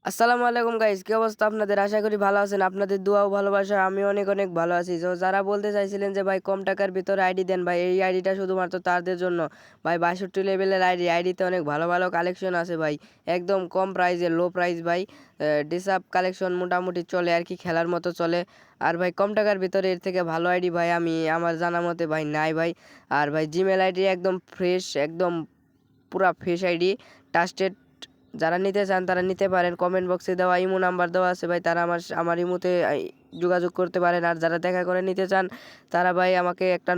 আসসালামু আলাইকুম গাইস, কি অবস্থা আপনাদের? আশা করি ভালো আছেন। আপনাদের দোয়া ও ভালোবাসা আমি অনেক অনেক ভালো আছি। তো যারা বলতে চাইছিলেন যে ভাই কম টাকার ভিতরে আইডি দেন, ভাই এই আইডিটা শুধুমাত্র তাদের জন্য। ভাই 62 লেভেলের আইডিতে অনেক ভালো ভালো কালেকশন আছে ভাই, একদম কম প্রাইসে, লো প্রাইস ভাই। ডিসাপ কালেকশন মোটামুটি চলে আর কি, খেলার মতো চলে। আর ভাই কম টাকার ভিতরে এর থেকে ভালো আইডি ভাই আমি আমার জানা মতে ভাই নাই ভাই। আর ভাই জিমেল আইডি একদম ফ্রেশ, একদম পুরা ফ্রেশ আইডি, ট্রাস্টেড। যারা নিতে চান তারা নিতে পারেন। কমেন্ট বক্সে দেওয়া ইমো নাম্বার দেওয়া আছে ভাই, তারা আমার ইমোতে যোগাযোগ করতে পারেন। আর যারা দেখা করে নিতে চান তারা ভাই আমাকে একটা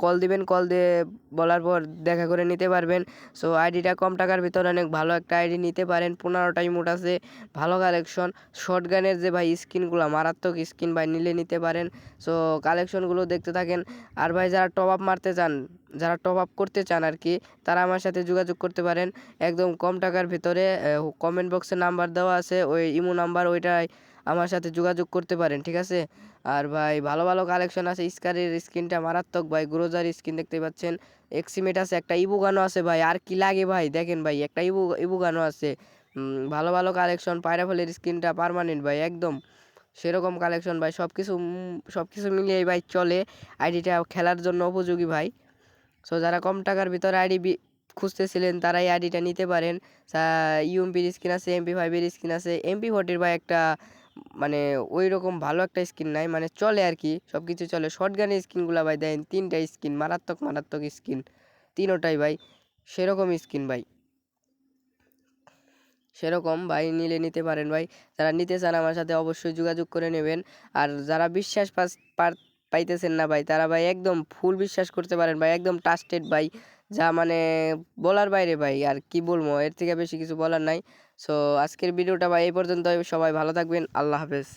কল দিবেন, কল দিয়ে বলার পর দেখা করে নিতে পারবেন। সো আইডিটা কম টাকার ভিতরে অনেক ভালো একটা আইডি নিতে পারেন। 15টা ইমোট আছে, ভালো কালেকশন। শর্টগানের যে ভাই স্কিনগুলো মারাত্মক স্কিন ভাই, নিলে নিতে পারেন। সো কালেকশনগুলো দেখতে থাকেন। আর ভাই যারা টপ আপ মারতে চান, যারা টপ আপ করতে চান আর কি, তারা আমার সাথে যোগাযোগ করতে পারেন একদম কম টাকার ভিতরে। কমেন্ট বক্সে নাম্বার দেওয়া আছে, ওই ইমো নাম্বার, ওইটাই আমার সাথে যোগাযোগ করতে পারেন, ঠিক আছে? আর ভাই ভালো ভালো কালেকশন আছে। স্কারের স্কিনটা মারাত্মক ভাই, গ্রোজার স্কিন দেখতে পাচ্ছেন। এক্সিমেট আছে, একটা ইবুগানো আছে ভাই। আর কি লাগে ভাই, দেখেন ভাই একটা ইবুগানো আছে। ভালো ভালো কালেকশন। পায়রাফলের স্কিনটা পার্মানেন্ট ভাই, একদম সেরকম কালেকশন ভাই। সব কিছু মিলিয়ে ভাই চলে। আইডিটা খেলার জন্য উপযোগী ভাই। সো যারা কম টাকার ভিতরে খুঁজতেছিলেন তারা এই আইডিটা নিতে পারেন। ইউএমপির স্কিন আছে, MP5-এর স্কিন আছে। MP40 বা একটা মানে ওই রকম ভালো একটা স্কিন নাই, মানে চলে আর কি, সব কিছু চলে। শর্টগানের স্কিনগুলো ভাই দেন, 3টা স্কিন মারাত্মক মারাত্মক স্কিন, তিনোটাই ভাই সেরকম স্কিন ভাই, সেরকম ভাই নিলে নিতে পারেন ভাই। যারা নিতে চান আমার সাথে অবশ্যই যোগাযোগ করে নেবেন। আর যারা পাইতেছেন না ভাই, তারা ভাই একদম ফুল বিশ্বাস করতে পারেন ভাই, একদম ট্রাস্টেড ভাই। যা মানে বলার বাইরে ভাই, আর কি বলবো, এর থেকে বেশি কিছু বলার নাই। সো আজকের ভিডিওটা ভাই এই পর্যন্ত। সবাই ভালো থাকবেন, আল্লাহ হাফেজ।